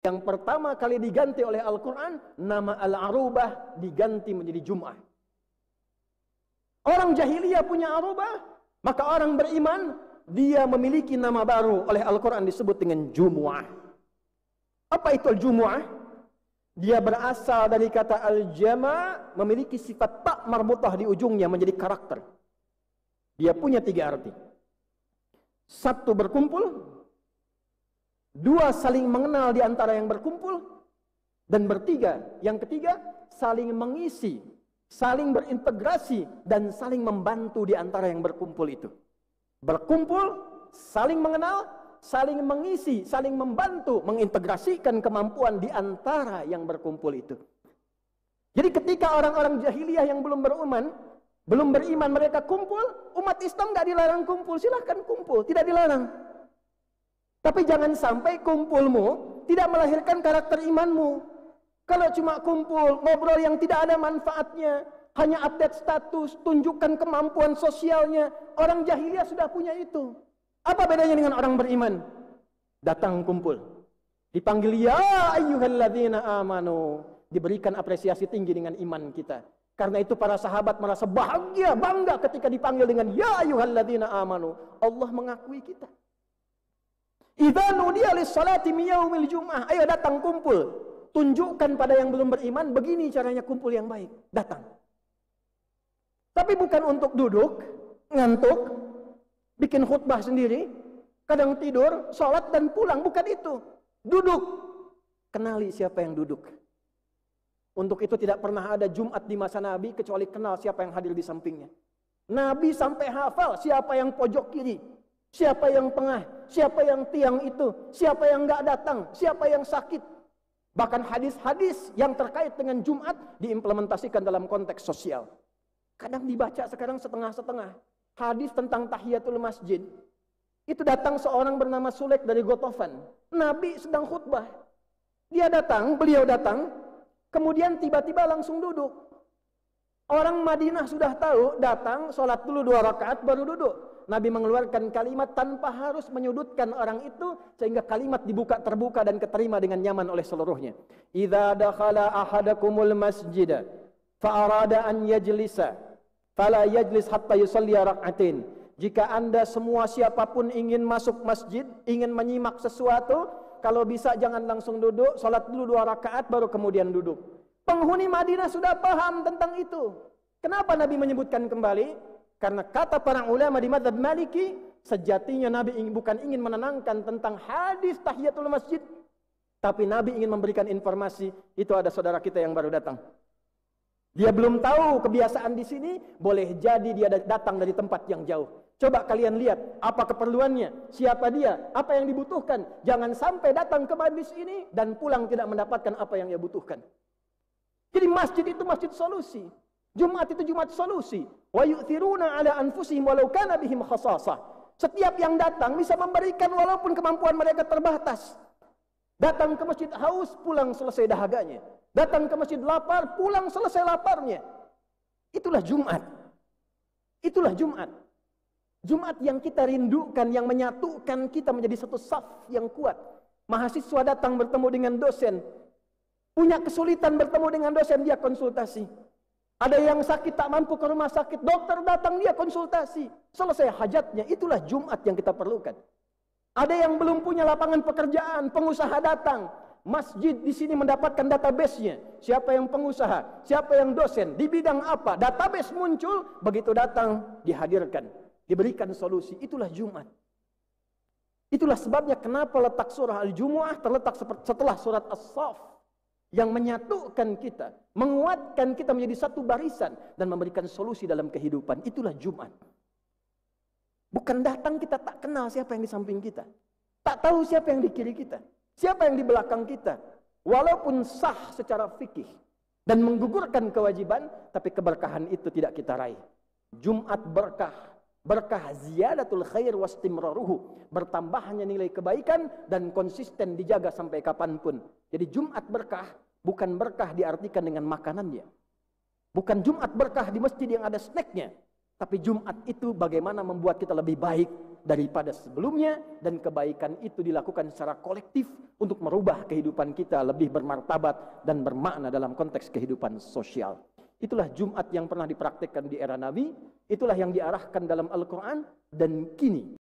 Yang pertama kali diganti oleh Al-Quran, nama Al-Arubah diganti menjadi Jum'ah. Orang jahiliyah punya Arubah, maka orang beriman, dia memiliki nama baru oleh Al-Quran disebut dengan Jumu'ah. Apa itu Jumu'ah? Dia berasal dari kata Al-Jama', memiliki sifat tak marbutah di ujungnya menjadi karakter. Dia punya 3 arti. 1, berkumpul. 2, saling mengenal di antara yang berkumpul. Dan yang ketiga, saling mengisi, saling berintegrasi, dan saling membantu di antara yang berkumpul itu. Berkumpul, saling mengenal, saling mengisi, saling membantu, mengintegrasikan kemampuan di antara yang berkumpul itu. Jadi ketika orang-orang jahiliyah yang belum beriman mereka kumpul, umat Islam nggak dilarang kumpul, silahkan kumpul, tidak dilarang. Tapi jangan sampai kumpulmu tidak melahirkan karakter imanmu. Kalau cuma kumpul, ngobrol yang tidak ada manfaatnya, hanya update status, tunjukkan kemampuan sosialnya, orang jahiliyah sudah punya itu. Apa bedanya dengan orang beriman? Datang kumpul, dipanggil ya ayyuhalladzina amanu, diberikan apresiasi tinggi dengan iman kita. Karena itu para sahabat merasa bahagia, bangga ketika dipanggil dengan ya ayyuhalladzina amanu. Allah mengakui kita. Idza nudiya lis-salati min yaumil jum'ah, ayo datang kumpul. Tunjukkan pada yang belum beriman, begini caranya kumpul yang baik. Datang. Tapi bukan untuk duduk, ngantuk, bikin khutbah sendiri, kadang tidur, sholat dan pulang, bukan itu. Duduk. Kenali siapa yang duduk. Untuk itu tidak pernah ada Jumat di masa Nabi kecuali kenal siapa yang hadir di sampingnya. Nabi sampai hafal siapa yang pojok kiri, siapa yang tengah, siapa yang tiang itu, siapa yang enggak datang, siapa yang sakit. Bahkan hadis-hadis yang terkait dengan Jumat diimplementasikan dalam konteks sosial. Kadang dibaca sekarang setengah-setengah. Hadis tentang tahiyatul masjid. Itu datang seorang bernama Sulaik dari Gotofan. Nabi sedang khutbah. Beliau datang, kemudian tiba-tiba langsung duduk. Orang Madinah sudah tahu, datang, sholat dulu 2 rakaat baru duduk. Nabi mengeluarkan kalimat tanpa harus menyudutkan orang itu, sehingga kalimat terbuka dan keterima dengan nyaman oleh seluruhnya. Idza dakhala ahadakumul masjida fa arada an yajlisa fala yajlis hatta yusalli rak'atain. Jika Anda semua siapapun ingin masuk masjid, ingin menyimak sesuatu, kalau bisa jangan langsung duduk, salat dulu 2 rakaat baru kemudian duduk. Penghuni Madinah sudah paham tentang itu. Kenapa Nabi menyebutkan kembali? Karena kata para ulama di mazhab Maliki, sejatinya Nabi bukan ingin menenangkan tentang hadis tahiyatul masjid, tapi Nabi ingin memberikan informasi, itu ada saudara kita yang baru datang. Dia belum tahu kebiasaan di sini, boleh jadi dia datang dari tempat yang jauh. Coba kalian lihat, apa keperluannya, siapa dia, apa yang dibutuhkan. Jangan sampai datang ke majlis ini dan pulang tidak mendapatkan apa yang dia butuhkan. Jadi masjid itu masjid solusi. Jumat itu Jumat solusi. Wa yu'thiruna ala anfusihim walau kana bihim khasasah. Setiap yang datang bisa memberikan walaupun kemampuan mereka terbatas. Datang ke masjid haus, pulang selesai dahaganya. Datang ke masjid lapar, pulang selesai laparnya. Itulah Jumat. Itulah Jumat. Jumat yang kita rindukan, yang menyatukan kita menjadi satu saf yang kuat. Mahasiswa datang bertemu dengan dosen. Punya kesulitan bertemu dengan dosen, dia konsultasi. Ada yang sakit tak mampu ke rumah sakit, dokter datang dia konsultasi. Selesai hajatnya, itulah Jumat yang kita perlukan. Ada yang belum punya lapangan pekerjaan, pengusaha datang. Masjid di sini mendapatkan database-nya. Siapa yang pengusaha, siapa yang dosen, di bidang apa, database muncul, begitu datang dihadirkan, diberikan solusi. Itulah Jumat. Itulah sebabnya kenapa letak surah Al-Jumu'ah terletak setelah surat As-Saff. Yang menyatukan kita, menguatkan kita menjadi satu barisan dan memberikan solusi dalam kehidupan. Itulah Jumat. Bukan datang kita tak kenal siapa yang di samping kita, tak tahu siapa yang di kiri kita, siapa yang di belakang kita. Walaupun sah secara fikih dan menggugurkan kewajiban, tapi keberkahan itu tidak kita raih. Jumat berkah, berkah ziyadatul khair wastimraruhu, bertambahnya nilai kebaikan dan konsisten dijaga sampai kapanpun. Jadi Jumat berkah, bukan berkah diartikan dengan makanannya. Bukan Jumat berkah di masjid yang ada snacknya. Tapi Jumat itu bagaimana membuat kita lebih baik daripada sebelumnya, dan kebaikan itu dilakukan secara kolektif untuk merubah kehidupan kita lebih bermartabat dan bermakna dalam konteks kehidupan sosial. Itulah Jumat yang pernah dipraktikkan di era Nabi, itulah yang diarahkan dalam Al-Quran, dan kini